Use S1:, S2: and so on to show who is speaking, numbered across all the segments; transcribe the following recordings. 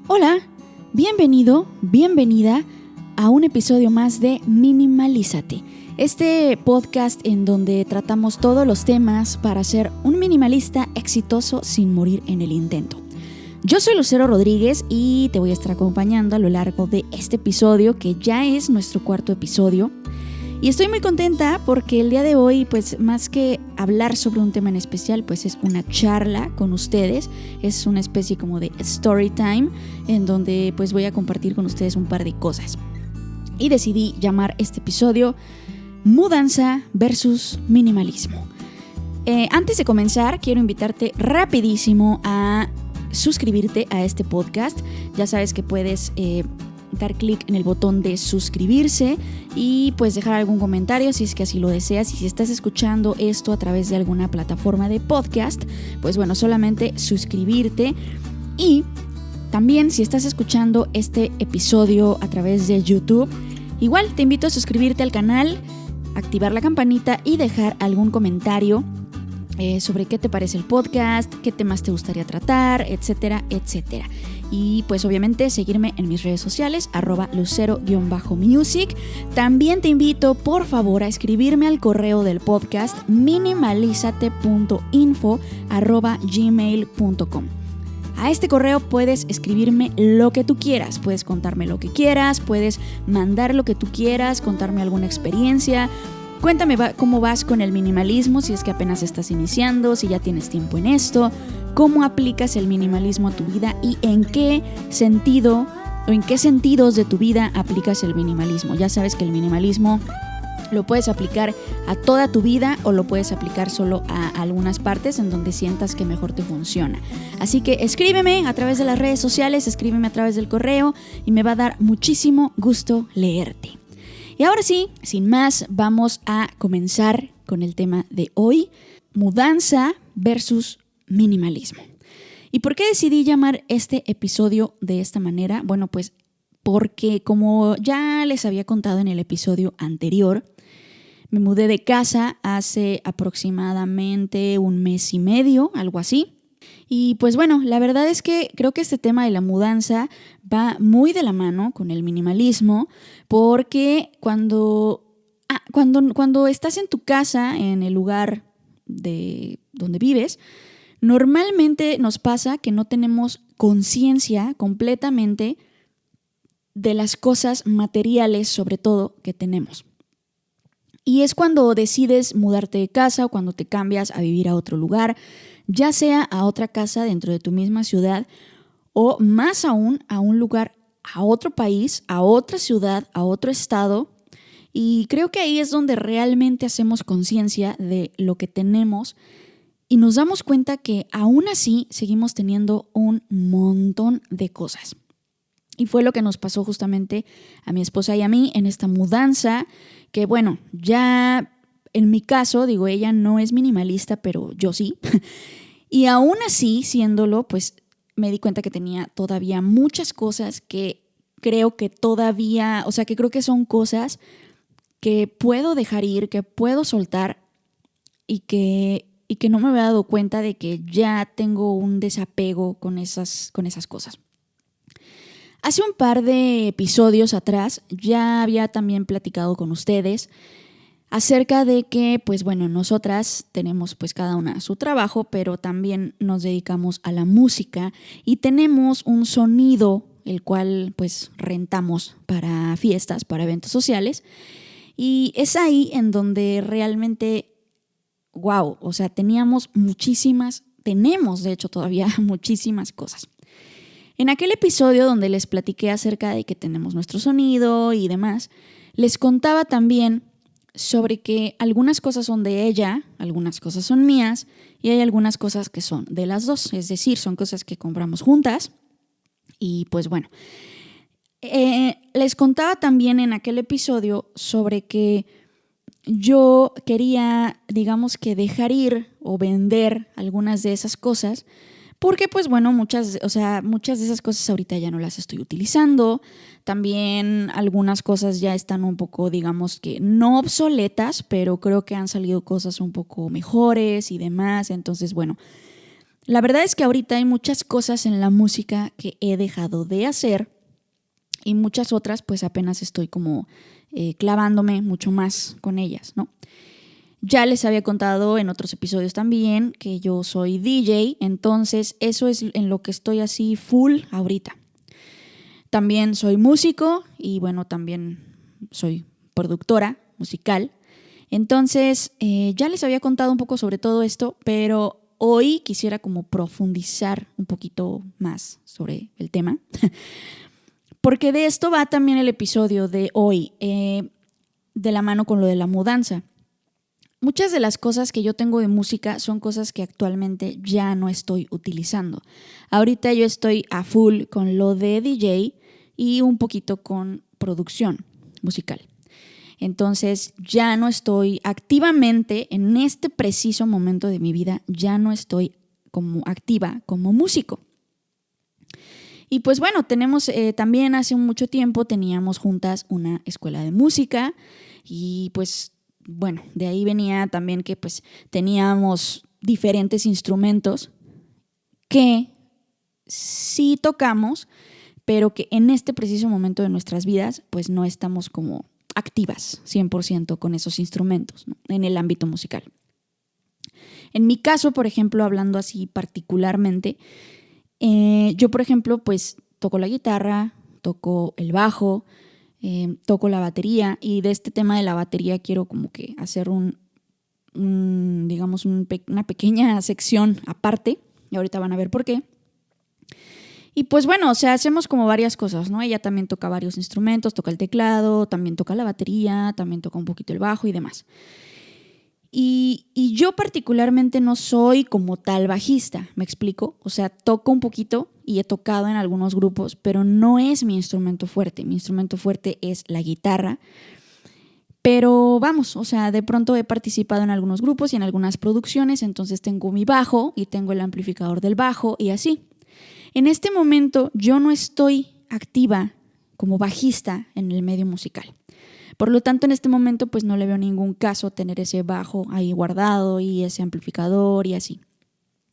S1: Hola, bienvenido, bienvenida a un episodio más de Minimalízate, este podcast en donde tratamos todos los temas para ser un minimalista exitoso sin morir en el intento. Yo soy Lucero Rodríguez y te voy a estar acompañando a lo largo de este episodio, que ya es nuestro cuarto episodio. Y estoy muy contenta porque el día de hoy, pues más que hablar sobre un tema en especial, pues es una charla con ustedes. Es una especie como de story time en donde pues voy a compartir con ustedes un par de cosas. Y decidí llamar este episodio Mudanza versus Minimalismo. Antes de comenzar, quiero invitarte rapidísimo a suscribirte a este podcast. Ya sabes que puedes dar clic en el botón de suscribirse y pues dejar algún comentario si es que así lo deseas. Y si estás escuchando esto a través de alguna plataforma de podcast, pues bueno, solamente suscribirte. Y también si estás escuchando este episodio a través de YouTube, igual te invito a suscribirte al canal, activar la campanita y dejar algún comentario sobre qué te parece el podcast, qué temas te gustaría tratar, etcétera, etcétera. Y pues obviamente seguirme en mis redes sociales, @lucero_music. También te invito, por favor, a escribirme al correo del podcast minimalizate.info@gmail.com. A este correo puedes escribirme lo que tú quieras, puedes contarme lo que quieras, puedes mandar lo que tú quieras, contarme alguna experiencia. Cuéntame cómo vas con el minimalismo, si es que apenas estás iniciando, si ya tienes tiempo en esto, cómo aplicas el minimalismo a tu vida y en qué sentido o en qué sentidos de tu vida aplicas el minimalismo. Ya sabes que el minimalismo lo puedes aplicar a toda tu vida o lo puedes aplicar solo a algunas partes en donde sientas que mejor te funciona. Así que escríbeme a través de las redes sociales, escríbeme a través del correo y me va a dar muchísimo gusto leerte. Y ahora sí, sin más, vamos a comenzar con el tema de hoy, mudanza versus minimalismo. ¿Y por qué decidí llamar este episodio de esta manera? Bueno, pues porque como ya les había contado en el episodio anterior, me mudé de casa hace aproximadamente 1 mes y medio, algo así. Y pues bueno, la verdad es que creo que este tema de la mudanza va muy de la mano con el minimalismo, porque cuando estás en tu casa, en el lugar de donde vives, normalmente nos pasa que no tenemos conciencia completamente de las cosas materiales, sobre todo, que tenemos. Y es cuando decides mudarte de casa o cuando te cambias a vivir a otro lugar, ya sea a otra casa dentro de tu misma ciudad o más aún a un lugar, a otro país, a otra ciudad, a otro estado. Y creo que ahí es donde realmente hacemos conciencia de lo que tenemos y nos damos cuenta que aún así seguimos teniendo un montón de cosas. Y fue lo que nos pasó justamente a mi esposa y a mí en esta mudanza, que bueno, ya en mi caso, digo, ella no es minimalista, pero yo sí. Y aún así, siéndolo, pues me di cuenta que tenía todavía muchas cosas que creo que todavía, o sea, que creo que son cosas que puedo dejar ir, que puedo soltar y que no me había dado cuenta de que ya tengo un desapego con esas cosas. Hace un par de episodios atrás ya había también platicado con ustedes acerca de que, pues bueno, nosotras tenemos pues cada una su trabajo, pero también nos dedicamos a la música y tenemos un sonido el cual pues rentamos para fiestas, para eventos sociales, y es ahí en donde realmente, wow, o sea, tenemos de hecho todavía muchísimas cosas. En aquel episodio donde les platiqué acerca de que tenemos nuestro sonido y demás, les contaba también sobre que algunas cosas son de ella, algunas cosas son mías y hay algunas cosas que son de las dos, es decir, son cosas que compramos juntas. Y pues bueno, les contaba también en aquel episodio sobre que yo quería, digamos que dejar ir o vender algunas de esas cosas porque pues bueno, muchas de esas cosas ahorita ya no las estoy utilizando. También algunas cosas ya están un poco, digamos que no obsoletas, pero creo que han salido cosas un poco mejores y demás. Entonces, bueno, La verdad es que ahorita hay muchas cosas en la música que he dejado de hacer y muchas otras pues apenas estoy como clavándome mucho más con ellas, ¿no? Ya les había contado en otros episodios también que yo soy DJ, entonces eso es en lo que estoy así full ahorita. También soy músico y bueno, también soy productora musical. Entonces ya les había contado un poco sobre todo esto, pero hoy quisiera como profundizar un poquito más sobre el tema. Porque de esto va también el episodio de hoy, de la mano con lo de la mudanza. Muchas de las cosas que yo tengo de música son cosas que actualmente ya no estoy utilizando. Ahorita yo estoy a full con lo de DJ y un poquito con producción musical. Entonces ya no estoy activamente, en este preciso momento de mi vida, ya no estoy como activa como músico. Y pues bueno, tenemos también hace mucho tiempo teníamos juntas una escuela de música y pues bueno, de ahí venía también que pues teníamos diferentes instrumentos que sí tocamos, pero que en este preciso momento de nuestras vidas pues no estamos como activas 100% con esos instrumentos, ¿no? En el ámbito musical. En mi caso, por ejemplo, hablando así particularmente, yo, por ejemplo, pues toco la guitarra, toco el bajo, toco la batería y de este tema de la batería quiero como que hacer digamos, una pequeña sección aparte y ahorita van a ver por qué. Y pues bueno, o sea, hacemos como varias cosas, ¿no? Ella también toca varios instrumentos, toca el teclado, también toca la batería, también toca un poquito el bajo y demás. Y yo particularmente no soy como tal bajista, ¿me explico? O sea, toco un poquito y he tocado en algunos grupos, pero no es mi instrumento fuerte. Mi instrumento fuerte es la guitarra. Pero vamos, o sea, de pronto he participado en algunos grupos y en algunas producciones, entonces tengo mi bajo y tengo el amplificador del bajo y así. En este momento yo no estoy activa como bajista en el medio musical. Por lo tanto, en este momento pues no le veo ningún caso tener ese bajo ahí guardado y ese amplificador y así.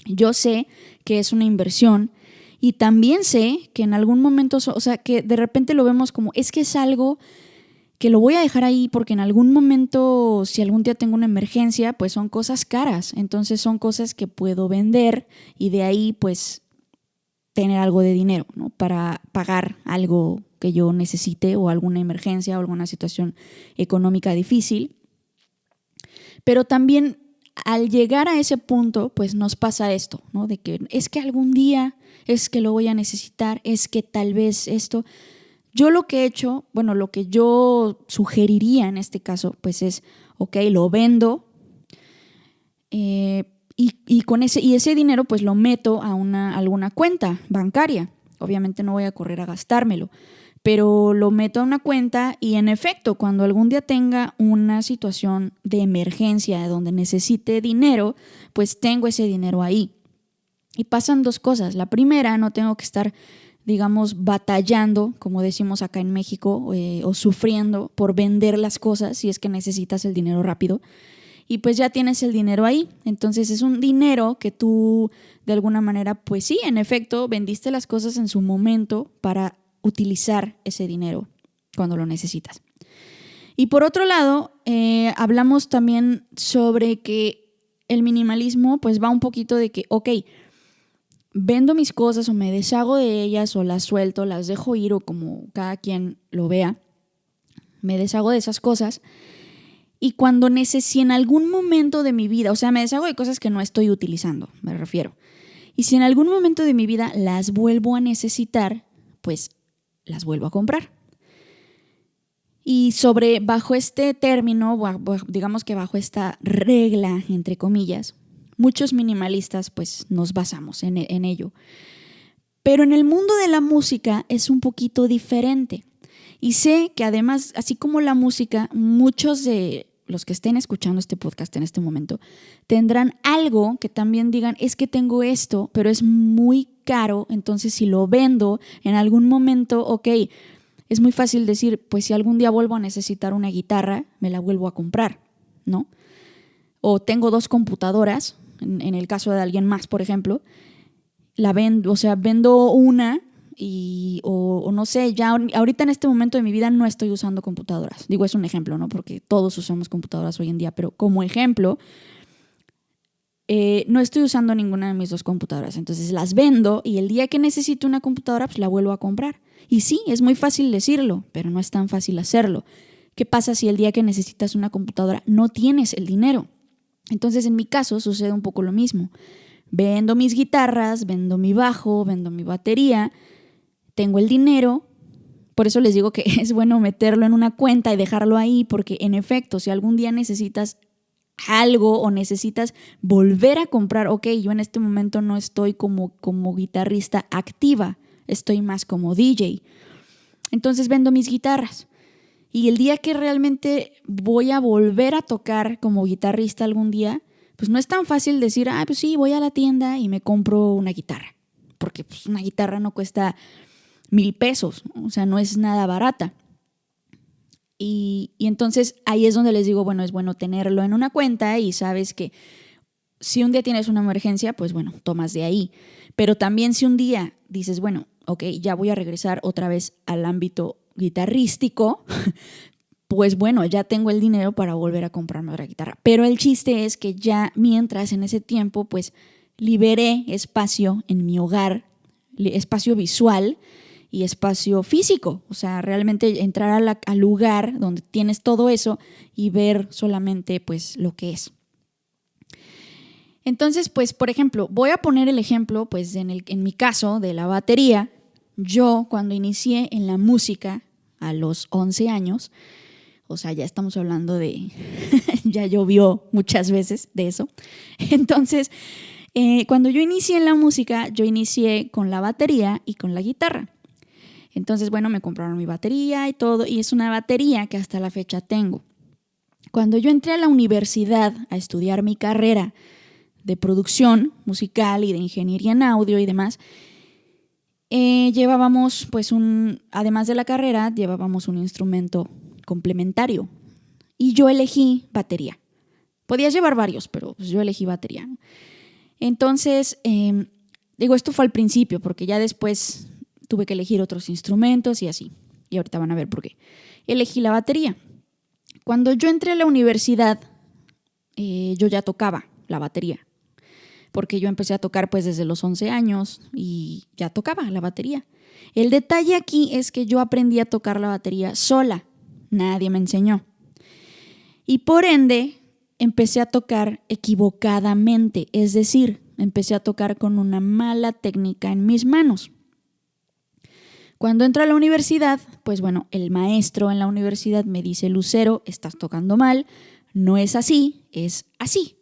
S1: Yo sé que es una inversión y también sé que en algún momento, o sea, que de repente lo vemos como es que es algo que lo voy a dejar ahí porque en algún momento, si algún día tengo una emergencia, pues son cosas caras. Entonces son cosas que puedo vender y de ahí pues tener algo de dinero, ¿no? Para pagar algo que yo necesite o alguna emergencia o alguna situación económica difícil. Pero también al llegar a ese punto, pues nos pasa esto, ¿no? De que es que algún día es que lo voy a necesitar, es que tal vez esto. Yo lo que he hecho, bueno, lo que yo sugeriría en este caso, pues es, ok, lo vendo y con ese dinero pues lo meto a alguna cuenta bancaria. Obviamente no voy a correr a gastármelo, pero lo meto a una cuenta y en efecto, cuando algún día tenga una situación de emergencia donde necesite dinero, pues tengo ese dinero ahí. Y pasan dos cosas. La primera, no tengo que estar, digamos, batallando, como decimos acá en México, o sufriendo por vender las cosas si es que necesitas el dinero rápido. Y pues ya tienes el dinero ahí. Entonces es un dinero que tú, de alguna manera, pues sí, en efecto, vendiste las cosas en su momento para utilizar ese dinero cuando lo necesitas. Y por otro lado, hablamos también sobre que el minimalismo pues va un poquito de que, ok, vendo mis cosas o me deshago de ellas o las suelto, las dejo ir o como cada quien lo vea, me deshago de esas cosas y cuando si en algún momento de mi vida, o sea, me deshago de cosas que no estoy utilizando, me refiero, y si en algún momento de mi vida las vuelvo a necesitar, pues las vuelvo a comprar. Y bajo este término, digamos que bajo esta regla, entre comillas, muchos minimalistas pues nos basamos en ello. Pero en el mundo de la música es un poquito diferente. Y sé que además, así como la música, muchos de los que estén escuchando este podcast en este momento tendrán algo que también digan, es que tengo esto, pero es muy caro, entonces si lo vendo en algún momento, ok, es muy fácil decir, pues si algún día vuelvo a necesitar una guitarra, me la vuelvo a comprar, ¿no? O tengo 2 computadoras, en el caso de alguien más, por ejemplo, la vendo, o sea, vendo una o no sé, ya ahorita en este momento de mi vida no estoy usando computadoras. Digo, es un ejemplo, ¿no? Porque todos usamos computadoras hoy en día, pero como ejemplo, no estoy usando ninguna de mis dos computadoras. Entonces las vendo y el día que necesito una computadora, pues la vuelvo a comprar. Y sí, es muy fácil decirlo, pero no es tan fácil hacerlo. ¿Qué pasa si el día que necesitas una computadora no tienes el dinero? Entonces, en mi caso, sucede un poco lo mismo. Vendo mis guitarras, vendo mi bajo, vendo mi batería, tengo el dinero. Por eso les digo que es bueno meterlo en una cuenta y dejarlo ahí, porque en efecto, si algún día necesitas algo o necesitas volver a comprar, ok, yo en este momento no estoy como guitarrista activa, estoy más como DJ. Entonces vendo mis guitarras. Y el día que realmente voy a volver a tocar como guitarrista algún día, pues no es tan fácil decir, pues sí, voy a la tienda y me compro una guitarra. Porque pues una guitarra no cuesta 1,000 pesos, o sea, no es nada barata. Y entonces ahí es donde les digo, bueno, es bueno tenerlo en una cuenta y sabes que si un día tienes una emergencia, pues bueno, tomas de ahí. Pero también si un día dices, bueno, ok, ya voy a regresar otra vez al ámbito guitarrístico, pues bueno, ya tengo el dinero para volver a comprarme otra guitarra. Pero el chiste es que ya mientras en ese tiempo, pues liberé espacio en mi hogar, espacio visual y espacio físico. O sea, realmente entrar al lugar donde tienes todo eso y ver solamente pues lo que es. Entonces, pues, por ejemplo, voy a poner el ejemplo, pues, en mi caso de la batería. Yo, cuando inicié en la música a los 11 años, o sea, ya estamos hablando de, ya llovió muchas veces de eso. Entonces, cuando yo inicié en la música, yo inicié con la batería y con la guitarra. Entonces, bueno, me compraron mi batería y todo, y es una batería que hasta la fecha tengo. Cuando yo entré a la universidad a estudiar mi carrera de producción musical y de ingeniería en audio y demás, llevábamos, pues, además de la carrera, llevábamos un instrumento complementario. Y yo elegí batería. Podías llevar varios, pero pues yo elegí batería, ¿no? Entonces, digo, esto fue al principio, porque ya después tuve que elegir otros instrumentos y así. Y ahorita van a ver por qué. Elegí la batería. Cuando yo entré a la universidad, yo ya tocaba la batería, porque yo empecé a tocar pues desde los 11 años y ya tocaba la batería. El detalle aquí es que yo aprendí a tocar la batería sola. Nadie me enseñó. Y por ende, empecé a tocar equivocadamente, es decir, empecé a tocar con una mala técnica en mis manos. Cuando entro a la universidad, pues bueno, el maestro en la universidad me dice, Lucero, estás tocando mal, no es así, es así.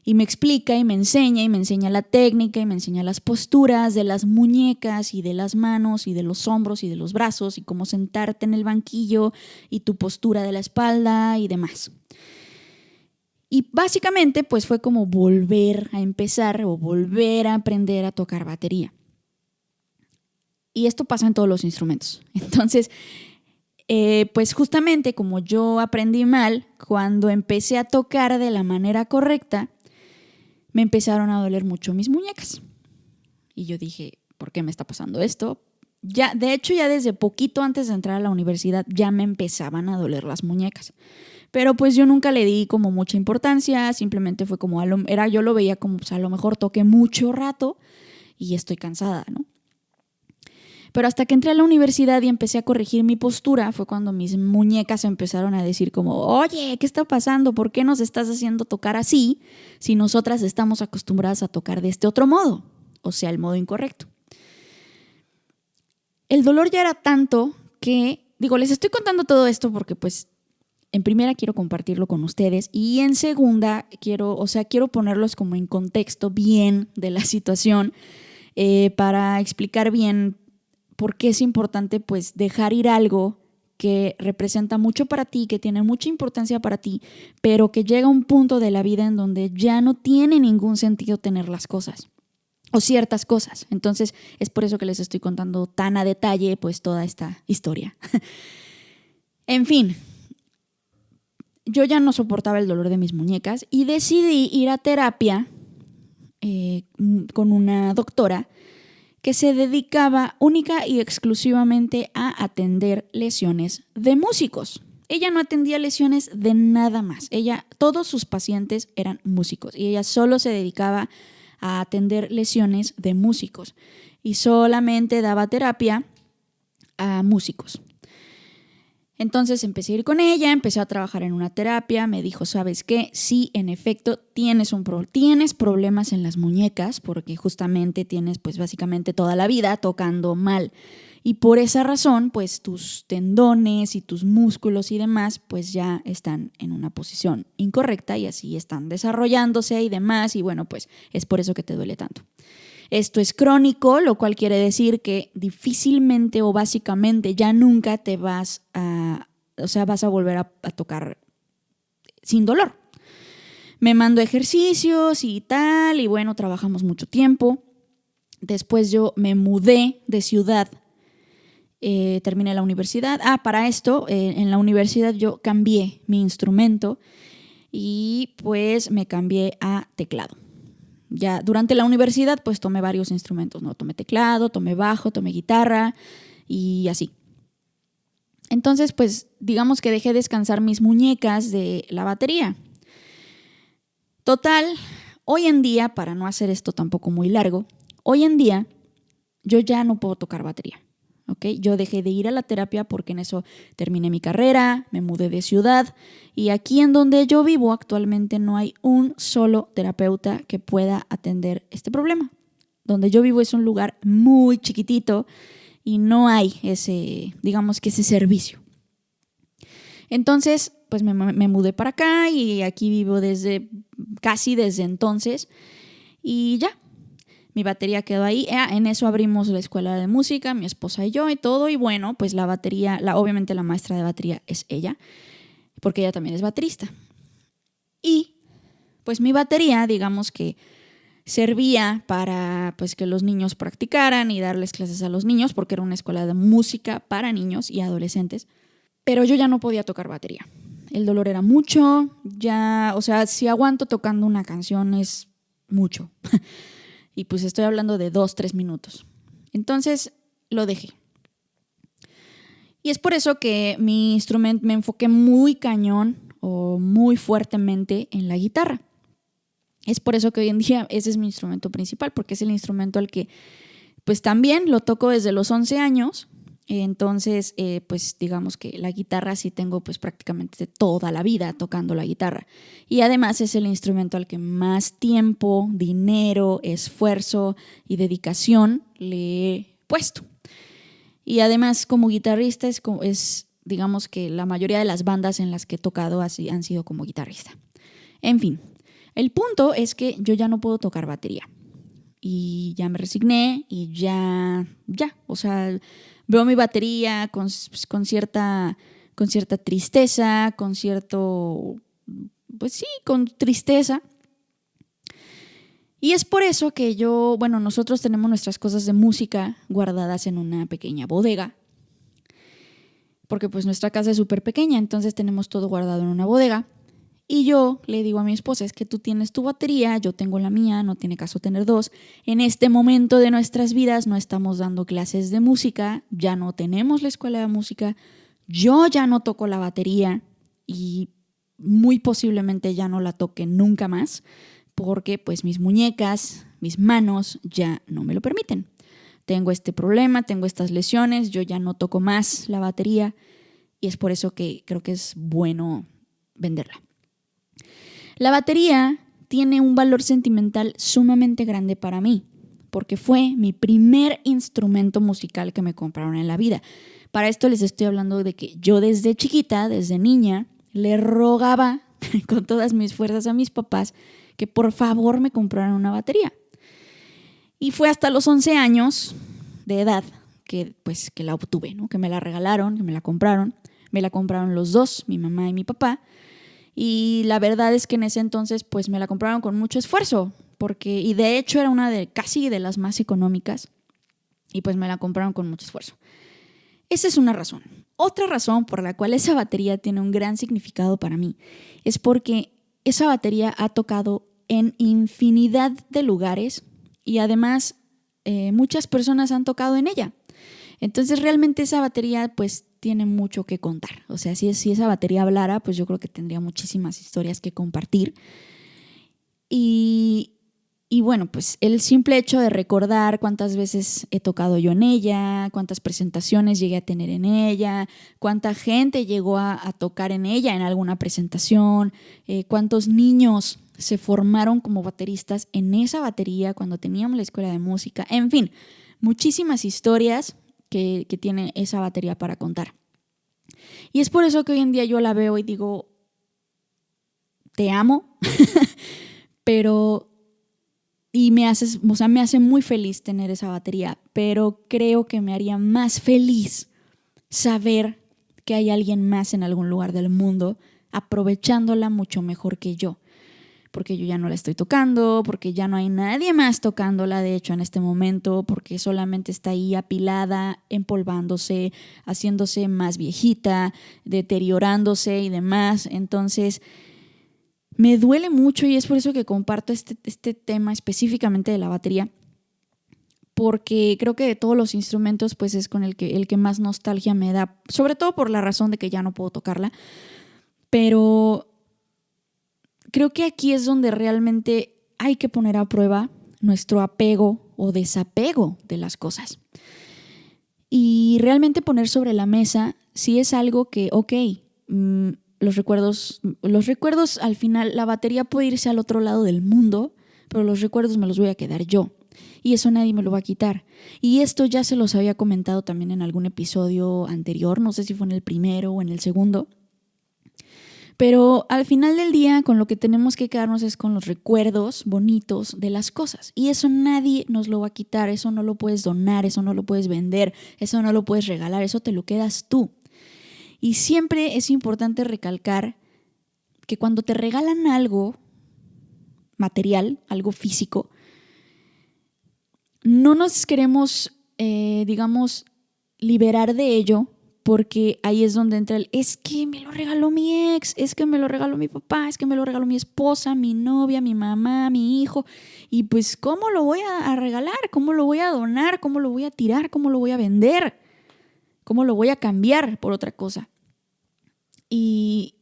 S1: Y me explica y me enseña la técnica y me enseña las posturas de las muñecas y de las manos y de los hombros y de los brazos y cómo sentarte en el banquillo y tu postura de la espalda y demás. Y básicamente pues fue como volver a empezar o volver a aprender a tocar batería. Y esto pasa en todos los instrumentos. Entonces, pues justamente como yo aprendí mal, cuando empecé a tocar de la manera correcta, me empezaron a doler mucho mis muñecas. Y yo dije, ¿por qué me está pasando esto? Ya, de hecho, ya desde poquito antes de entrar a la universidad ya me empezaban a doler las muñecas. Pero pues yo nunca le di como mucha importancia, simplemente fue como, yo lo veía como, pues a lo mejor toqué mucho rato y estoy cansada, ¿no? Pero hasta que entré a la universidad y empecé a corregir mi postura, fue cuando mis muñecas empezaron a decir como, oye, ¿qué está pasando? ¿Por qué nos estás haciendo tocar así si nosotras estamos acostumbradas a tocar de este otro modo? O sea, el modo incorrecto. El dolor ya era tanto que, digo, les estoy contando todo esto porque pues en primera quiero compartirlo con ustedes y en segunda quiero ponerlos como en contexto bien de la situación para explicar bien por qué es importante pues dejar ir algo que representa mucho para ti, que tiene mucha importancia para ti, pero que llega a un punto de la vida en donde ya no tiene ningún sentido tener las cosas o ciertas cosas. Entonces es por eso que les estoy contando tan a detalle pues toda esta historia. En fin, yo ya no soportaba el dolor de mis muñecas y decidí ir a terapia con una doctora que se dedicaba única y exclusivamente a atender lesiones de músicos. Ella no atendía lesiones de nada más. Todos sus pacientes eran músicos y ella solo se dedicaba a atender lesiones de músicos y solamente daba terapia a músicos. Entonces empecé a ir con ella, empecé a trabajar en una terapia, me dijo, ¿sabes qué? Sí, en efecto, tienes problemas en las muñecas porque justamente tienes pues básicamente toda la vida tocando mal. Y por esa razón, pues tus tendones y tus músculos y demás, pues ya están en una posición incorrecta y así están desarrollándose y demás. Y bueno, pues es por eso que te duele tanto. Esto es crónico, lo cual quiere decir que difícilmente o básicamente ya nunca vas a volver a tocar sin dolor. Me mandó ejercicios y tal, y bueno, trabajamos mucho tiempo. Después yo me mudé de ciudad, terminé la universidad. Para esto, en la universidad yo cambié mi instrumento y pues me cambié a teclado. Ya durante la universidad pues tomé varios instrumentos, ¿no? Tomé teclado, tomé bajo, tomé guitarra y así. Entonces pues digamos que dejé descansar mis muñecas de la batería. Total, hoy en día, para no hacer esto tampoco muy largo, hoy en día yo ya no puedo tocar batería. ¿Okay? Yo dejé de ir a la terapia porque en eso terminé mi carrera, me mudé de ciudad y aquí en donde yo vivo actualmente no hay un solo terapeuta que pueda atender este problema. Donde yo vivo es un lugar muy chiquitito y no hay ese servicio. Entonces, pues me mudé para acá y aquí vivo casi desde entonces y ya. Mi batería quedó ahí. En eso abrimos la escuela de música, mi esposa y yo y todo. Y bueno, pues la batería, obviamente la maestra de batería es ella, porque ella también es baterista. Y pues mi batería, digamos que servía para pues que los niños practicaran y darles clases a los niños, porque era una escuela de música para niños y adolescentes. Pero yo ya no podía tocar batería. El dolor era mucho. Si aguanto tocando una canción es mucho. Y pues estoy hablando de 2-3 minutos. Entonces lo dejé. Y es por eso que mi instrumento me enfoqué muy cañón o muy fuertemente en la guitarra. Es por eso que hoy en día ese es mi instrumento principal, porque es el instrumento al que pues también lo toco desde los 11 años. Entonces, pues digamos que la guitarra sí tengo pues prácticamente toda la vida tocando la guitarra. Y además es el instrumento al que más tiempo, dinero, esfuerzo y dedicación le he puesto. Y además como guitarrista es digamos que la mayoría de las bandas en las que he tocado así han sido como guitarrista. En fin, el punto es que yo ya no puedo tocar batería. Y ya me resigné y veo mi batería con cierta tristeza, con tristeza. Y es por eso que nosotros tenemos nuestras cosas de música guardadas en una pequeña bodega. Porque pues nuestra casa es súper pequeña, entonces tenemos todo guardado en una bodega. Y yo le digo a mi esposa, es que tú tienes tu batería, yo tengo la mía, no tiene caso tener dos. En este momento de nuestras vidas no estamos dando clases de música, ya no tenemos la escuela de música, yo ya no toco la batería y muy posiblemente ya no la toque nunca más porque pues mis muñecas, mis manos ya no me lo permiten. Tengo este problema, tengo estas lesiones, yo ya no toco más la batería y es por eso que creo que es bueno venderla. La batería tiene un valor sentimental sumamente grande para mí, porque fue mi primer instrumento musical que me compraron en la vida. Para esto les estoy hablando de que yo desde chiquita, desde niña, le rogaba con todas mis fuerzas a mis papás que por favor me compraran una batería. Y fue hasta los 11 años de edad que la obtuve, ¿no? Que me la regalaron, que me la compraron. Me la compraron los dos, mi mamá y mi papá. Y la verdad es que en ese entonces pues me la compraron con mucho esfuerzo y de hecho era una casi de las más económicas y pues me la compraron con mucho esfuerzo. Esa es una razón. Otra razón por la cual esa batería tiene un gran significado para mí es porque esa batería ha tocado en infinidad de lugares y además muchas personas han tocado en ella. Entonces realmente esa batería pues tiene mucho que contar. O sea, si esa batería hablara, pues yo creo que tendría muchísimas historias que compartir. Y bueno, pues el simple hecho de recordar cuántas veces he tocado yo en ella, cuántas presentaciones llegué a tener en ella, cuánta gente llegó a tocar en ella en alguna presentación, cuántos niños se formaron como bateristas en esa batería cuando teníamos la escuela de música. En fin, muchísimas historias que tiene esa batería para contar. Y es por eso que hoy en día yo la veo y digo, te amo, pero... Y me hace muy feliz tener esa batería, pero creo que me haría más feliz saber que hay alguien más en algún lugar del mundo aprovechándola mucho mejor que yo. Porque yo ya no la estoy tocando, porque ya no hay nadie más tocándola, de hecho, en este momento, porque solamente está ahí apilada, empolvándose, haciéndose más viejita, deteriorándose y demás. Entonces... me duele mucho y es por eso que comparto este tema específicamente de la batería, porque creo que de todos los instrumentos pues es con el que más nostalgia me da, sobre todo por la razón de que ya no puedo tocarla, pero creo que aquí es donde realmente hay que poner a prueba nuestro apego o desapego de las cosas y realmente poner sobre la mesa si es algo que, los recuerdos al final, la batería puede irse al otro lado del mundo, pero los recuerdos me los voy a quedar yo y eso nadie me lo va a quitar. Y esto ya se los había comentado también en algún episodio anterior, no sé si fue en el primero o en el segundo, pero al final del día con lo que tenemos que quedarnos es con los recuerdos bonitos de las cosas y eso nadie nos lo va a quitar, eso no lo puedes donar, eso no lo puedes vender, eso no lo puedes regalar, eso te lo quedas tú. Y siempre es importante recalcar que cuando te regalan algo material, algo físico, no nos queremos, liberar de ello, porque ahí es donde entra es que me lo regaló mi ex, es que me lo regaló mi papá, es que me lo regaló mi esposa, mi novia, mi mamá, mi hijo. Y pues, ¿cómo lo voy a regalar? ¿Cómo lo voy a donar? ¿Cómo lo voy a tirar? ¿Cómo lo voy a vender? ¿Cómo lo voy a cambiar por otra cosa? Y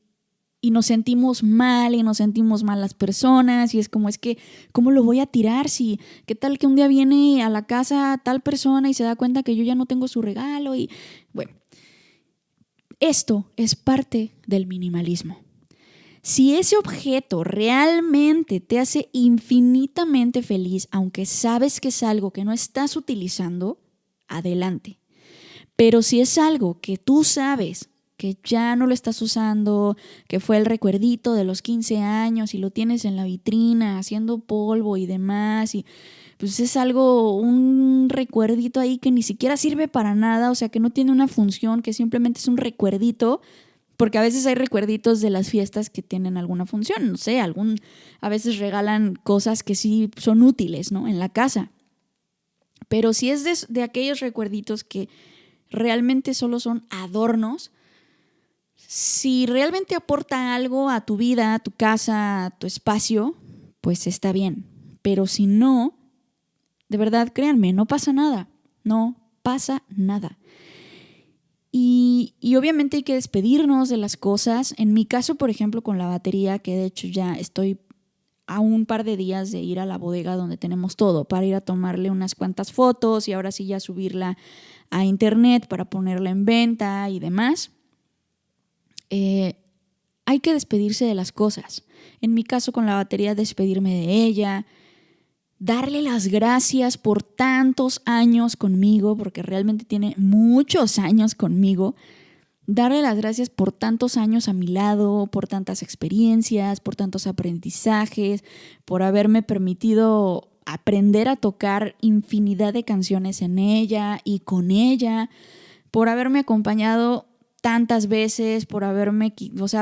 S1: nos sentimos mal y nos sentimos mal las personas y es como, es que, ¿cómo lo voy a tirar? Si, ¿qué tal que un día viene a la casa tal persona y se da cuenta que yo ya no tengo su regalo? Y bueno, esto es parte del minimalismo. Si ese objeto realmente te hace infinitamente feliz, aunque sabes que es algo que no estás utilizando, adelante. Pero si es algo que tú sabes que ya no lo estás usando, que fue el recuerdito de los 15 años y lo tienes en la vitrina haciendo polvo y demás, y pues es algo, un recuerdito ahí que ni siquiera sirve para nada, o sea, que no tiene una función, que simplemente es un recuerdito, porque a veces hay recuerditos de las fiestas que tienen alguna función, no sé, a veces regalan cosas que sí son útiles, ¿no? En la casa. Pero si es de aquellos recuerditos que realmente solo son adornos, si realmente aporta algo a tu vida, a tu casa, a tu espacio, pues está bien. Pero si no, de verdad, créanme, no pasa nada. No pasa nada. Y obviamente hay que despedirnos de las cosas. En mi caso, por ejemplo, con la batería, que de hecho ya estoy a un par de días de ir a la bodega donde tenemos todo, para ir a tomarle unas cuantas fotos y ahora sí ya subirla a internet para ponerla en venta y demás. Hay que despedirse de las cosas. En mi caso con la batería, despedirme de ella, darle las gracias por tantos años conmigo, porque realmente tiene muchos años conmigo, darle las gracias por tantos años a mi lado, por tantas experiencias, por tantos aprendizajes, por haberme permitido aprender a tocar infinidad de canciones en ella y con ella, por haberme acompañado tantas veces,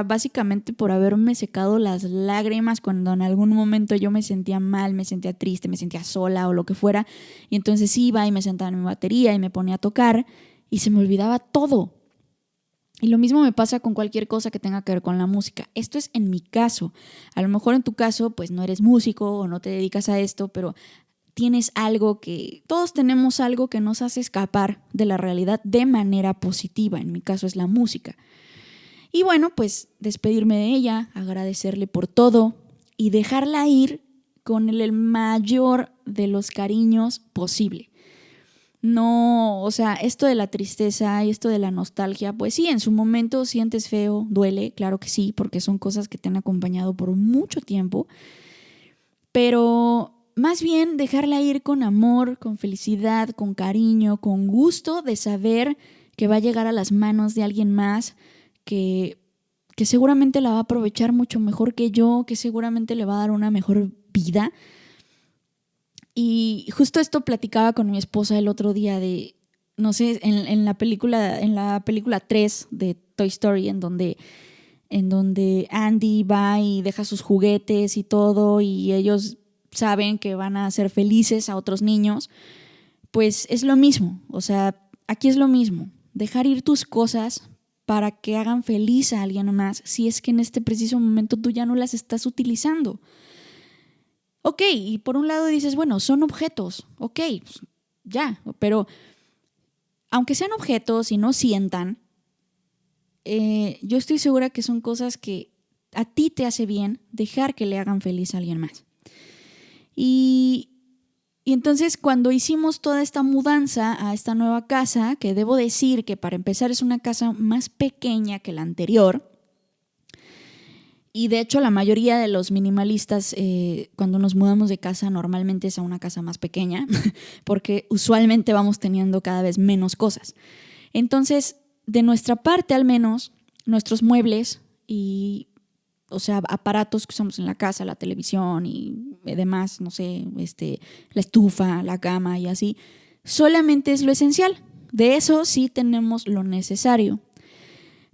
S1: básicamente por haberme secado las lágrimas cuando en algún momento yo me sentía mal, me sentía triste, me sentía sola o lo que fuera, y entonces iba y me sentaba en mi batería y me ponía a tocar y se me olvidaba todo. Y lo mismo me pasa con cualquier cosa que tenga que ver con la música. Esto es en mi caso. A lo mejor en tu caso, pues no eres músico o no te dedicas a esto, pero tienes algo que, todos tenemos algo que nos hace escapar de la realidad de manera positiva. En mi caso es la música. Y bueno, pues despedirme de ella, agradecerle por todo y dejarla ir con el mayor de los cariños posible. No, o sea, esto de la tristeza y esto de la nostalgia, pues sí, en su momento sientes feo, duele, claro que sí, porque son cosas que te han acompañado por mucho tiempo, pero más bien dejarla ir con amor, con felicidad, con cariño, con gusto de saber que va a llegar a las manos de alguien más que seguramente la va a aprovechar mucho mejor que yo, que seguramente le va a dar una mejor vida. Y justo esto platicaba con mi esposa el otro día de, no sé, en la película 3 de Toy Story, en donde Andy va y deja sus juguetes y todo, y ellos saben que van a hacer felices a otros niños. Pues es lo mismo, o sea, aquí es lo mismo, dejar ir tus cosas para que hagan feliz a alguien más, si es que en este preciso momento tú ya no las estás utilizando. Ok, y por un lado dices, bueno, son objetos, ok, pues ya, pero aunque sean objetos y no sientan, yo estoy segura que son cosas que a ti te hace bien dejar que le hagan feliz a alguien más. Y entonces cuando hicimos toda esta mudanza a esta nueva casa, que debo decir que para empezar es una casa más pequeña que la anterior, y de hecho la mayoría de los minimalistas cuando nos mudamos de casa normalmente es a una casa más pequeña porque usualmente vamos teniendo cada vez menos cosas. Entonces, de nuestra parte al menos, nuestros muebles y, o sea, aparatos que usamos en la casa, la televisión y demás, no sé, la estufa, la cama y así, solamente es lo esencial. De eso sí tenemos lo necesario.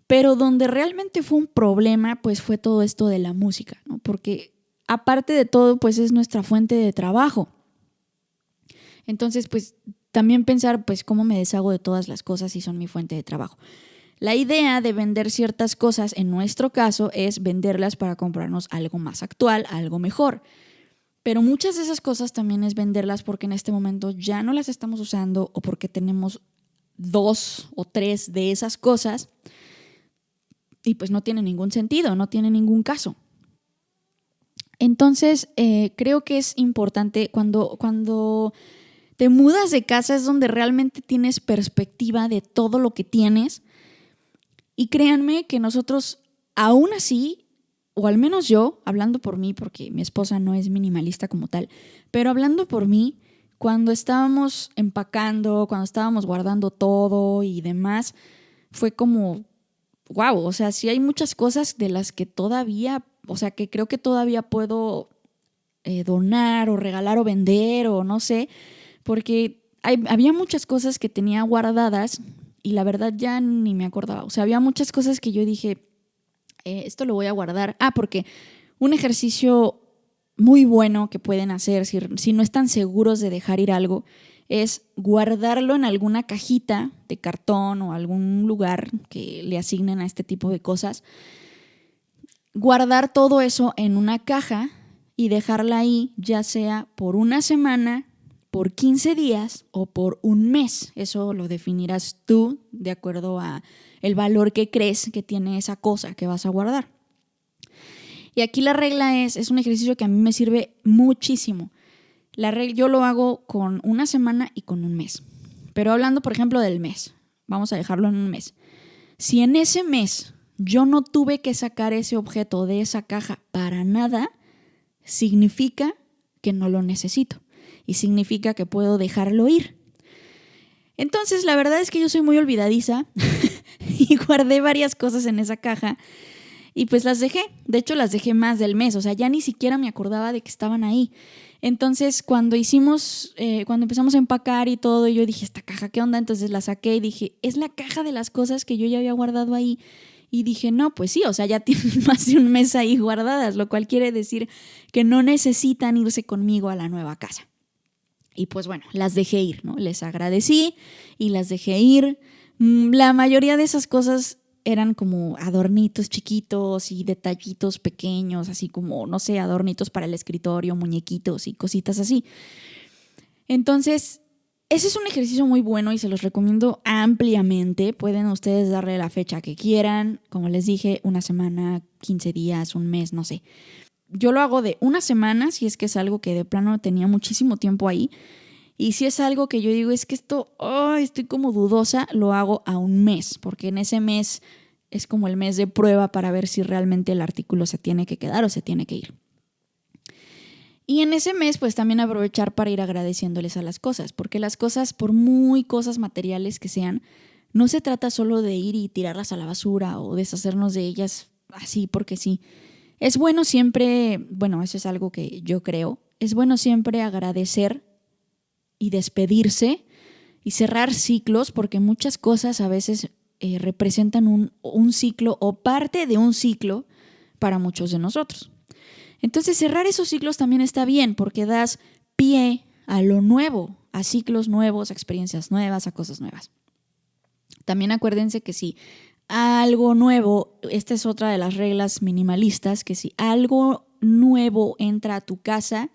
S1: Pero donde realmente fue un problema, pues fue todo esto de la música, ¿no? Porque aparte de todo, pues es nuestra fuente de trabajo. Entonces, pues también pensar, pues cómo me deshago de todas las cosas si son mi fuente de trabajo. La idea de vender ciertas cosas, en nuestro caso, es venderlas para comprarnos algo más actual, algo mejor. Pero muchas de esas cosas también es venderlas porque en este momento ya no las estamos usando o porque tenemos 2 o 3 de esas cosas. Y pues no tiene ningún sentido, no tiene ningún caso. Entonces, creo que es importante cuando te mudas de casa es donde realmente tienes perspectiva de todo lo que tienes. Y créanme que nosotros, aún así, o al menos yo, hablando por mí, porque mi esposa no es minimalista como tal, pero hablando por mí, cuando estábamos empacando, cuando estábamos guardando todo y demás, fue como wow, o sea, sí hay muchas cosas de las que todavía, o sea, que creo que todavía puedo donar o regalar o vender o no sé, porque había muchas cosas que tenía guardadas y la verdad ya ni me acordaba. O sea, había muchas cosas que yo dije, esto lo voy a guardar. Porque un ejercicio muy bueno que pueden hacer si no están seguros de dejar ir algo es guardarlo en alguna cajita de cartón o algún lugar que le asignen a este tipo de cosas. Guardar todo eso en una caja y dejarla ahí, ya sea por una semana, por 15 días o por un mes. Eso lo definirás tú de acuerdo a el valor que crees que tiene esa cosa que vas a guardar. Y aquí la regla es un ejercicio que a mí me sirve muchísimo. Yo lo hago con una semana y con un mes. Pero hablando, por ejemplo, del mes, vamos a dejarlo en un mes. Si en ese mes yo no tuve que sacar ese objeto de esa caja para nada, significa que no lo necesito y significa que puedo dejarlo ir. Entonces, la verdad es que yo soy muy olvidadiza y guardé varias cosas en esa caja y pues las dejé. De hecho, las dejé más del mes, o sea, ya ni siquiera me acordaba de que estaban ahí. Entonces, cuando empezamos a empacar y todo, yo dije, ¿esta caja qué onda? Entonces la saqué y dije, es la caja de las cosas que yo ya había guardado ahí. Y dije, no, pues sí, o sea, ya tienen más de un mes ahí guardadas, lo cual quiere decir que no necesitan irse conmigo a la nueva casa. Y pues bueno, las dejé ir, ¿no? Les agradecí y las dejé ir. La mayoría de esas cosas eran como adornitos chiquitos y detallitos pequeños, así como, no sé, adornitos para el escritorio, muñequitos y cositas así. Entonces, ese es un ejercicio muy bueno y se los recomiendo ampliamente. Pueden ustedes darle la fecha que quieran, como les dije, una semana, 15 días, un mes, no sé. Yo lo hago de una semana si es que es algo que de plano tenía muchísimo tiempo ahí. Y si es algo que yo digo, es que esto, estoy como dudosa, lo hago a un mes, porque en ese mes es como el mes de prueba para ver si realmente el artículo se tiene que quedar o se tiene que ir. Y en ese mes, pues también aprovechar para ir agradeciéndoles a las cosas, porque las cosas, por muy cosas materiales que sean, no se trata solo de ir y tirarlas a la basura o deshacernos de ellas así porque sí. Es bueno siempre, bueno, eso es algo que yo creo, es bueno siempre agradecer y despedirse y cerrar ciclos, porque muchas cosas a veces representan un ciclo o parte de un ciclo para muchos de nosotros. Entonces cerrar esos ciclos también está bien porque das pie a lo nuevo, a ciclos nuevos, a experiencias nuevas, a cosas nuevas. También acuérdense que si algo nuevo, esta es otra de las reglas minimalistas, que si algo nuevo entra a tu casa,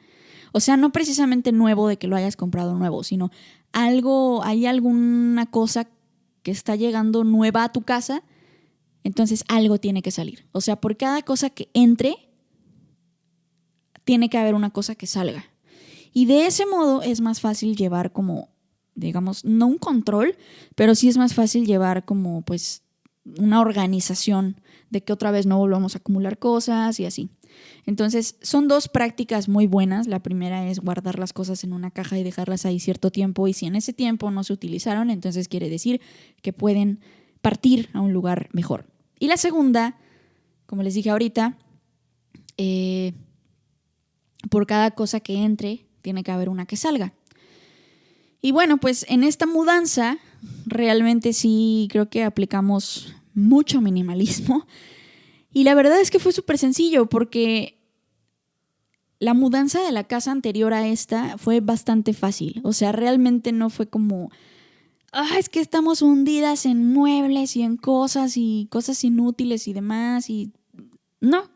S1: o sea, no precisamente nuevo de que lo hayas comprado nuevo, sino hay alguna cosa que está llegando nueva a tu casa, entonces algo tiene que salir. O sea, por cada cosa que entre, tiene que haber una cosa que salga. Y de ese modo es más fácil llevar como, digamos, no un control, pero sí es más fácil llevar como pues una organización de que otra vez no volvamos a acumular cosas y así. Entonces, son dos prácticas muy buenas. La primera es guardar las cosas en una caja y dejarlas ahí cierto tiempo, y si en ese tiempo no se utilizaron, entonces quiere decir que pueden partir a un lugar mejor. Y la segunda, como les dije ahorita, por cada cosa que entre, tiene que haber una que salga. Y bueno, pues en esta mudanza realmente sí creo que aplicamos mucho minimalismo. Y la verdad es que fue súper sencillo porque la mudanza de la casa anterior a esta fue bastante fácil. O sea, realmente no fue como, es que estamos hundidas en muebles y en cosas inútiles y demás. Y no.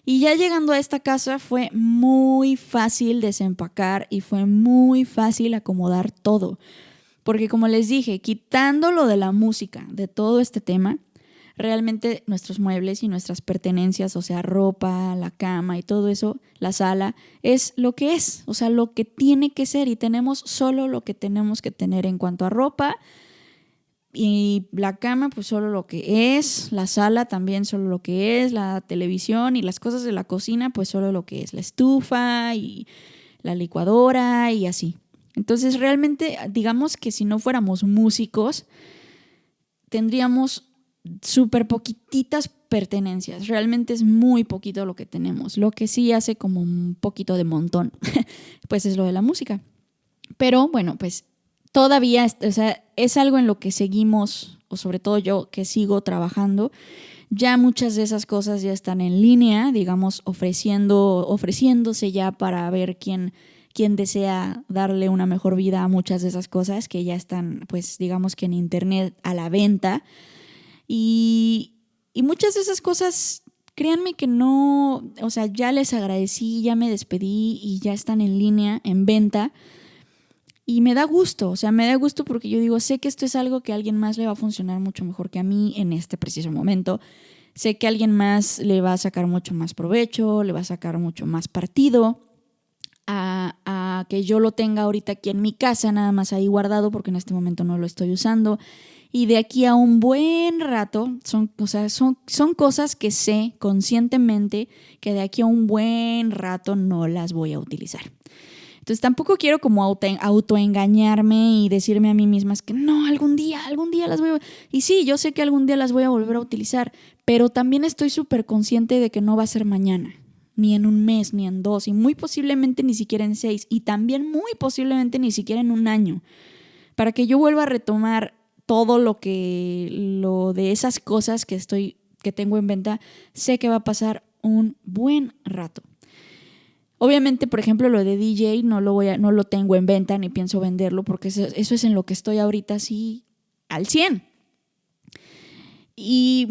S1: Y ya llegando a esta casa fue muy fácil desempacar y fue muy fácil acomodar todo. Porque como les dije, quitando lo de la música, de todo este tema, realmente nuestros muebles y nuestras pertenencias, o sea, ropa, la cama y todo eso, la sala, es lo que es, o sea, lo que tiene que ser, y tenemos solo lo que tenemos que tener en cuanto a ropa, y la cama pues solo lo que es, la sala también solo lo que es, la televisión y las cosas de la cocina pues solo lo que es, la estufa y la licuadora y así. Entonces realmente digamos que si no fuéramos músicos tendríamos súper poquititas pertenencias. Realmente es muy poquito lo que tenemos. Lo que sí hace como un poquito de montón, pues es lo de la música. Pero bueno, pues todavía, o sea, es algo en lo que seguimos, o sobre todo yo que sigo trabajando. Ya muchas de esas cosas ya están en línea, digamos, ofreciéndose ya para ver quién desea darle una mejor vida a muchas de esas cosas que ya están, pues digamos que en internet a la venta. Y muchas de esas cosas, créanme que no, o sea, ya les agradecí, ya me despedí y ya están en línea, en venta. Y me da gusto, o sea, me da gusto porque yo digo, sé que esto es algo que a alguien más le va a funcionar mucho mejor que a mí en este preciso momento. Sé que a alguien más le va a sacar mucho más provecho, le va a sacar mucho más partido a que yo lo tenga ahorita aquí en mi casa, nada más ahí guardado porque en este momento no lo estoy usando. Y de aquí a un buen rato, son cosas que sé conscientemente que de aquí a un buen rato no las voy a utilizar. Entonces tampoco quiero como autoengañarme y decirme a mí misma es que no, algún día las voy a... Y sí, yo sé que algún día las voy a volver a utilizar, pero también estoy súper consciente de que no va a ser mañana, ni en un mes, ni en 2, y muy posiblemente ni siquiera en 6, y también muy posiblemente ni siquiera en un año. Para que yo vuelva a retomar todo lo de esas cosas que tengo en venta, sé que va a pasar un buen rato. Obviamente, por ejemplo, lo de DJ no lo tengo en venta ni pienso venderlo porque eso es en lo que estoy ahorita así al 100. Y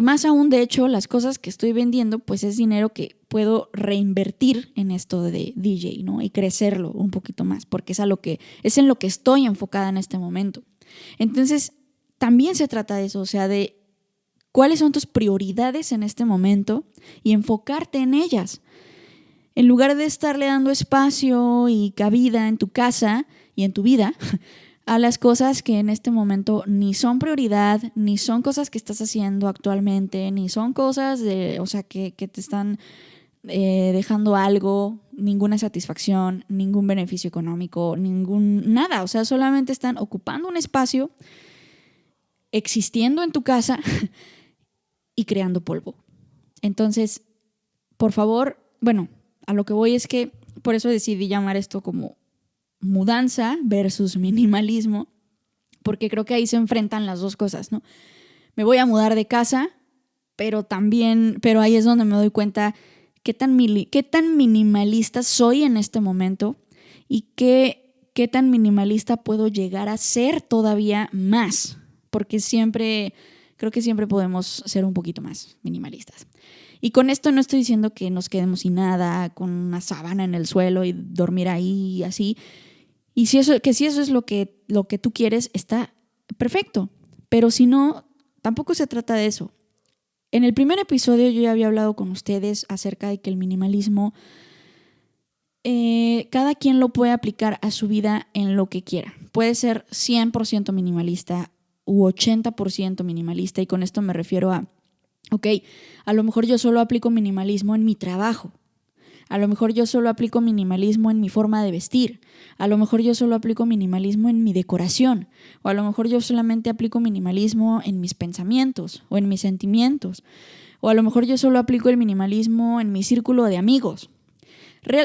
S1: más aún, de hecho, las cosas que estoy vendiendo, pues es dinero que puedo reinvertir en esto de DJ, ¿no? Y crecerlo un poquito más, porque es en lo que estoy enfocada en este momento. Entonces, también se trata de eso, o sea, de cuáles son tus prioridades en este momento y enfocarte en ellas. En lugar de estarle dando espacio y cabida en tu casa y en tu vida a las cosas que en este momento ni son prioridad, ni son cosas que estás haciendo actualmente, ni son cosas que te están dejando algo, ninguna satisfacción, ningún beneficio económico, nada. O sea, solamente están ocupando un espacio, existiendo en tu casa y creando polvo. Entonces, por favor, a lo que voy es que por eso decidí llamar esto como mudanza versus minimalismo, porque creo que ahí se enfrentan las dos cosas, ¿no? Me voy a mudar de casa, pero ahí es donde me doy cuenta qué tan minimalista soy en este momento y qué tan minimalista puedo llegar a ser todavía más, porque creo que siempre podemos ser un poquito más minimalistas. Y con esto no estoy diciendo que nos quedemos sin nada, con una sábana en el suelo y dormir ahí y así. Y si eso es lo que tú quieres, está perfecto. Pero si no, tampoco se trata de eso. En el primer episodio yo ya había hablado con ustedes acerca de que el minimalismo, cada quien lo puede aplicar a su vida en lo que quiera. Puede ser 100% minimalista u 80% minimalista, y con esto me refiero a lo mejor yo solo aplico minimalismo en mi trabajo. A lo mejor yo solo aplico minimalismo en mi forma de vestir. A lo mejor yo solo aplico minimalismo en mi decoración. O a lo mejor yo solamente aplico minimalismo en mis pensamientos o en mis sentimientos. O a lo mejor yo solo aplico el minimalismo en mi círculo de amigos.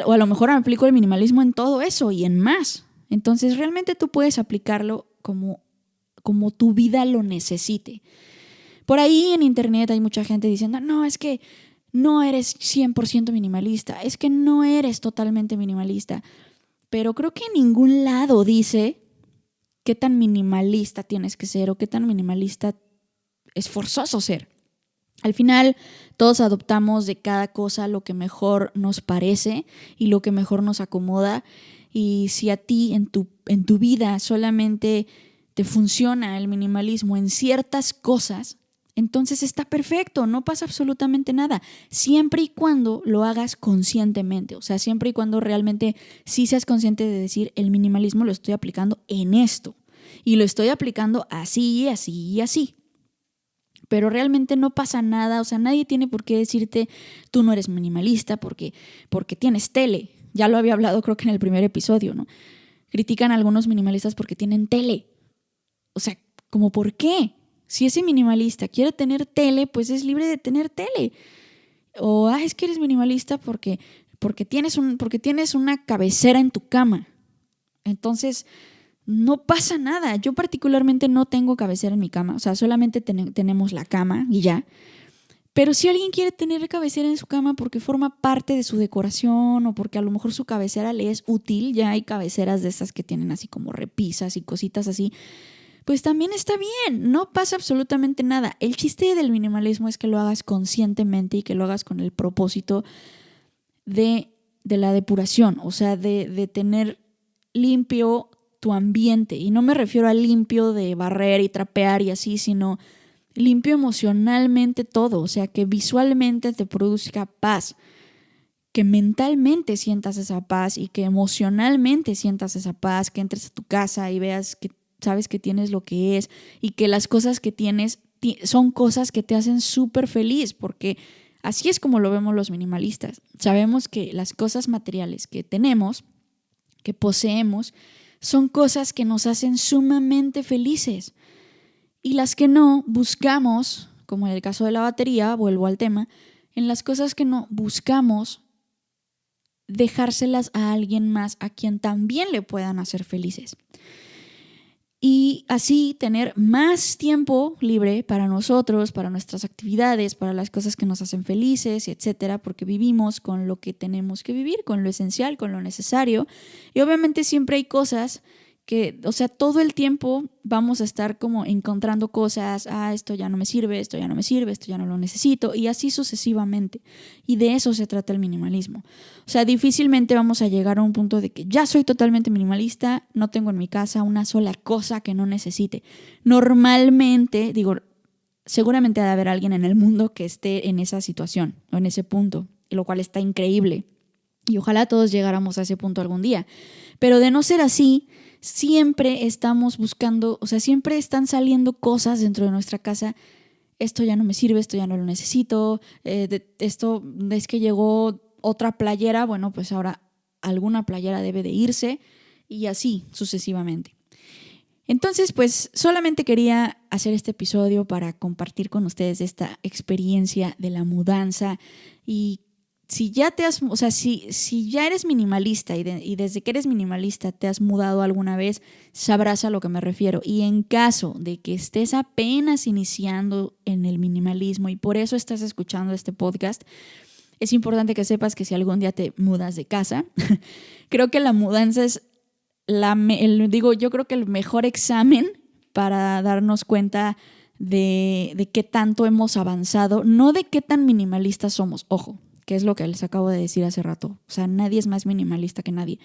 S1: O a lo mejor aplico el minimalismo en todo eso y en más. Entonces realmente tú puedes aplicarlo como tu vida lo necesite. Por ahí en internet hay mucha gente diciendo, no, es que no eres 100% minimalista, es que no eres totalmente minimalista. Pero creo que en ningún lado dice qué tan minimalista tienes que ser o qué tan minimalista es forzoso ser. Al final, todos adoptamos de cada cosa lo que mejor nos parece y lo que mejor nos acomoda. Y si a ti en tu vida solamente te funciona el minimalismo en ciertas cosas, entonces está perfecto, no pasa absolutamente nada, siempre y cuando lo hagas conscientemente, o sea, siempre y cuando realmente sí seas consciente de decir, el minimalismo lo estoy aplicando en esto y lo estoy aplicando así, así y así. Pero realmente no pasa nada, o sea, nadie tiene por qué decirte, tú no eres minimalista porque tienes tele. Ya lo había hablado creo que en el primer episodio, ¿no? Critican a algunos minimalistas porque tienen tele. O sea, ¿cómo por qué? Si ese minimalista quiere tener tele, pues es libre de tener tele. O es que eres minimalista porque tienes una cabecera en tu cama. Entonces, no pasa nada. Yo particularmente no tengo cabecera en mi cama. O sea, solamente tenemos la cama y ya. Pero si alguien quiere tener cabecera en su cama porque forma parte de su decoración o porque a lo mejor su cabecera le es útil, ya hay cabeceras de esas que tienen así como repisas y cositas así, pues también está bien, no pasa absolutamente nada. El chiste del minimalismo es que lo hagas conscientemente y que lo hagas con el propósito de la depuración, o sea, de tener limpio tu ambiente. Y no me refiero a limpio de barrer y trapear y así, sino limpio emocionalmente todo, o sea, que visualmente te produzca paz, que mentalmente sientas esa paz y que emocionalmente sientas esa paz, que entres a tu casa y veas que sabes que tienes lo que es y que las cosas que tienes son cosas que te hacen súper feliz, porque así es como lo vemos los minimalistas. Sabemos que las cosas materiales que tenemos, que poseemos, son cosas que nos hacen sumamente felices. Y las que no, buscamos, como en el caso de la batería, vuelvo al tema, en las cosas que no, buscamos dejárselas a alguien más a quien también le puedan hacer felices. Y así tener más tiempo libre para nosotros, para nuestras actividades, para las cosas que nos hacen felices, etcétera, porque vivimos con lo que tenemos que vivir, con lo esencial, con lo necesario. Y obviamente siempre hay cosas que, o sea, todo el tiempo vamos a estar como encontrando cosas, esto ya no me sirve, esto ya no me sirve, esto ya no lo necesito, y así sucesivamente. Y de eso se trata el minimalismo. O sea, difícilmente vamos a llegar a un punto de que ya soy totalmente minimalista, no tengo en mi casa una sola cosa que no necesite. Normalmente, digo, seguramente ha de haber alguien en el mundo que esté en esa situación o en ese punto, lo cual está increíble. Y ojalá todos llegáramos a ese punto algún día. Pero de no ser así, siempre estamos buscando, o sea, siempre están saliendo cosas dentro de nuestra casa. Esto ya no me sirve, esto ya no lo necesito, esto es que llegó otra playera, bueno, pues ahora alguna playera debe de irse y así sucesivamente. Entonces, pues solamente quería hacer este episodio para compartir con ustedes esta experiencia de la mudanza y si ya si ya eres minimalista y desde que eres minimalista te has mudado alguna vez, sabrás a lo que me refiero. Y en caso de que estés apenas iniciando en el minimalismo y por eso estás escuchando este podcast, es importante que sepas que si algún día te mudas de casa, creo que la mudanza es yo creo que el mejor examen para darnos cuenta de qué tanto hemos avanzado, no de qué tan minimalistas somos, ojo, que es lo que les acabo de decir hace rato. O sea, nadie es más minimalista que nadie,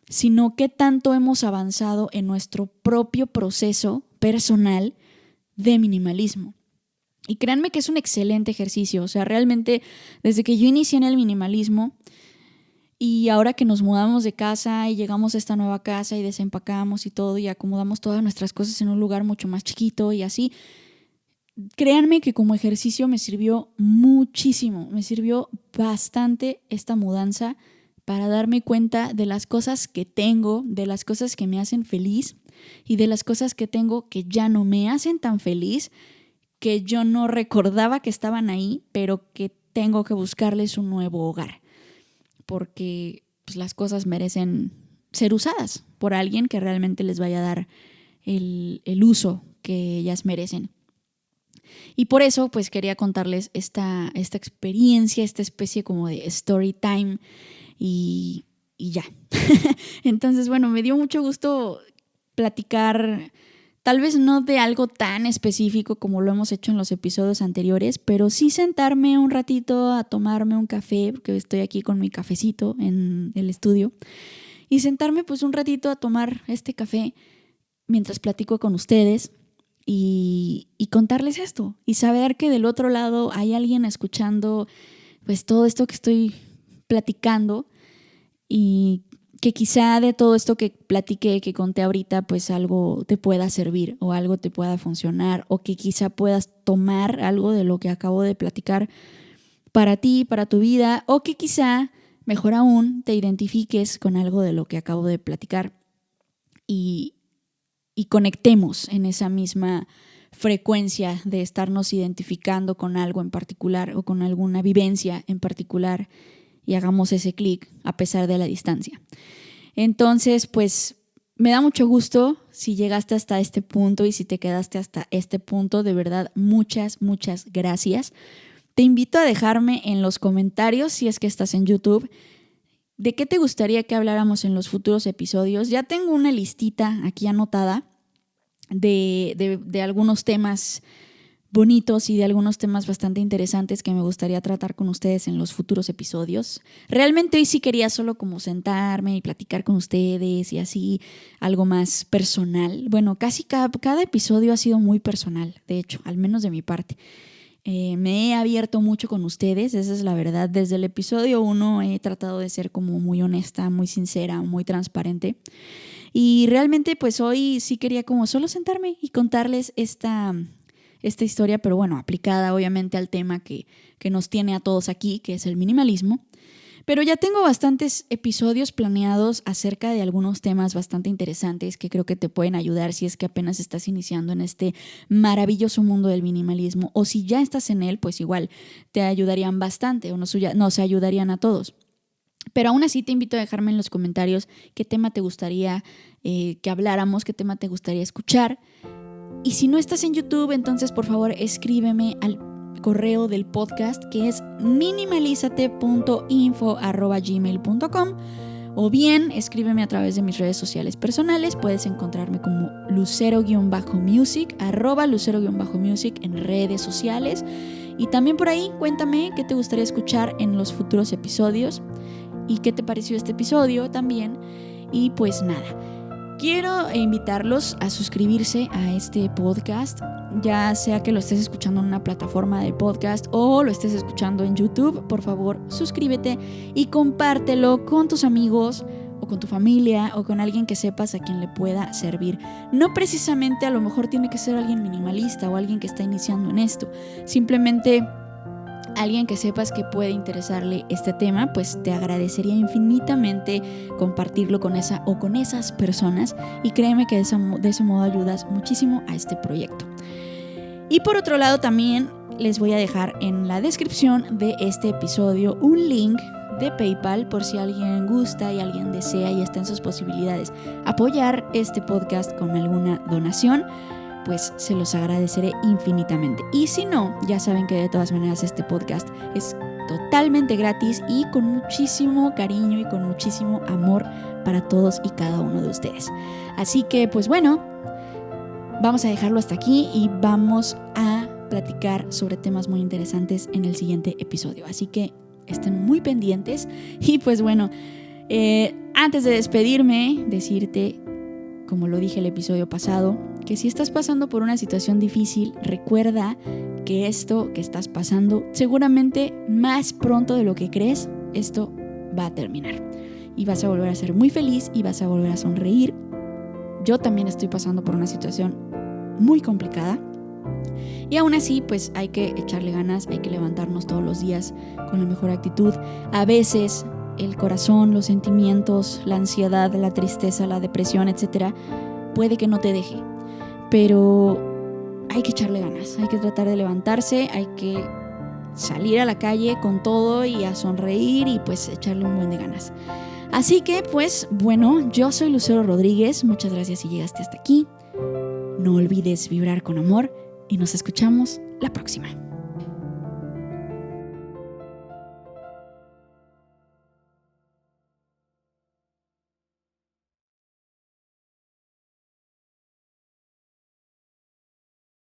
S1: sino qué tanto hemos avanzado en nuestro propio proceso personal de minimalismo. Y créanme que es un excelente ejercicio. O sea, realmente desde que yo inicié en el minimalismo y ahora que nos mudamos de casa y llegamos a esta nueva casa y desempacamos y todo y acomodamos todas nuestras cosas en un lugar mucho más chiquito y así, créanme que como ejercicio me sirvió muchísimo, me sirvió bastante esta mudanza para darme cuenta de las cosas que tengo, de las cosas que me hacen feliz y de las cosas que tengo que ya no me hacen tan feliz, que yo no recordaba que estaban ahí, pero que tengo que buscarles un nuevo hogar, porque pues, las cosas merecen ser usadas por alguien que realmente les vaya a dar el uso que ellas merecen. Y por eso pues quería contarles esta experiencia, esta especie como de story time y ya. Entonces, bueno, me dio mucho gusto platicar, tal vez no de algo tan específico como lo hemos hecho en los episodios anteriores, pero sí sentarme un ratito a tomarme un café, porque estoy aquí con mi cafecito en el estudio, y sentarme pues un ratito a tomar este café mientras platico con ustedes. Y contarles esto y saber que del otro lado hay alguien escuchando pues todo esto que estoy platicando y que quizá de todo esto que platiqué, que conté ahorita, pues algo te pueda servir o algo te pueda funcionar o que quizá puedas tomar algo de lo que acabo de platicar para ti, para tu vida, o que quizá, mejor aún, te identifiques con algo de lo que acabo de platicar y conectemos en esa misma frecuencia de estarnos identificando con algo en particular o con alguna vivencia en particular y hagamos ese clic a pesar de la distancia. Entonces, pues me da mucho gusto si llegaste hasta este punto y si te quedaste hasta este punto, de verdad, muchas gracias. Te invito a dejarme en los comentarios, si es que estás en YouTube, ¿de qué te gustaría que habláramos en los futuros episodios? Ya tengo una listita aquí anotada de algunos temas bonitos y de algunos temas bastante interesantes que me gustaría tratar con ustedes en los futuros episodios. Realmente hoy sí quería solo como sentarme y platicar con ustedes y así algo más personal. Bueno, casi cada episodio ha sido muy personal, de hecho, al menos de mi parte. Me he abierto mucho con ustedes, esa es la verdad. Desde el episodio 1 he tratado de ser como muy honesta, muy sincera, muy transparente. Y realmente pues hoy sí quería como solo sentarme y contarles esta historia, pero bueno, aplicada obviamente al tema que nos tiene a todos aquí, que es el minimalismo. Pero ya tengo bastantes episodios planeados acerca de algunos temas bastante interesantes que creo que te pueden ayudar si es que apenas estás iniciando en este maravilloso mundo del minimalismo, o si ya estás en él, pues igual te ayudarían bastante o nos ayudarían a todos. Pero aún así te invito a dejarme en los comentarios qué tema te gustaría que habláramos, qué tema te gustaría escuchar. Y si no estás en YouTube, entonces por favor escríbeme al correo del podcast, que es minimalizate.info@gmail.com, O bien, escríbeme a través de mis redes sociales personales. Puedes encontrarme como lucero_music, @lucero_music en redes sociales. Y también por ahí, cuéntame qué te gustaría escuchar en los futuros episodios y qué te pareció este episodio también. Y pues nada, quiero invitarlos a suscribirse a este podcast, ya sea que lo estés escuchando en una plataforma de podcast o lo estés escuchando en YouTube. Por favor, suscríbete y compártelo con tus amigos o con tu familia o con alguien que sepas a quien le pueda servir. No precisamente a lo mejor tiene que ser alguien minimalista o alguien que está iniciando en esto. Simplemente alguien que sepas que puede interesarle este tema, pues te agradecería infinitamente compartirlo con esa o con esas personas, y créeme que de ese modo ayudas muchísimo a este proyecto. Y por otro lado, también les voy a dejar en la descripción de este episodio un link de PayPal por si alguien gusta y alguien desea y está en sus posibilidades apoyar este podcast con alguna donación. Pues se los agradeceré infinitamente. Y si no, ya saben que de todas maneras este podcast es totalmente gratis y con muchísimo cariño y con muchísimo amor para todos y cada uno de ustedes. Así que pues bueno, vamos a dejarlo hasta aquí y vamos a platicar sobre temas muy interesantes en el siguiente episodio. Así que estén muy pendientes. Y pues bueno, antes de despedirme, decirte, como lo dije el episodio pasado, que si estás pasando por una situación difícil, recuerda que esto que estás pasando, seguramente más pronto de lo que crees, esto va a terminar. Y vas a volver a ser muy feliz y vas a volver a sonreír. Yo también estoy pasando por una situación muy complicada. Y aún así, pues hay que echarle ganas, hay que levantarnos todos los días con la mejor actitud. A veces el corazón, los sentimientos, la ansiedad, la tristeza, la depresión, etcétera, puede que no te deje. Pero hay que echarle ganas, hay que tratar de levantarse, hay que salir a la calle con todo y a sonreír y pues echarle un buen de ganas. Así que pues bueno, yo soy Lucero Rodríguez, muchas gracias si llegaste hasta aquí. No olvides vibrar con amor y nos escuchamos la próxima.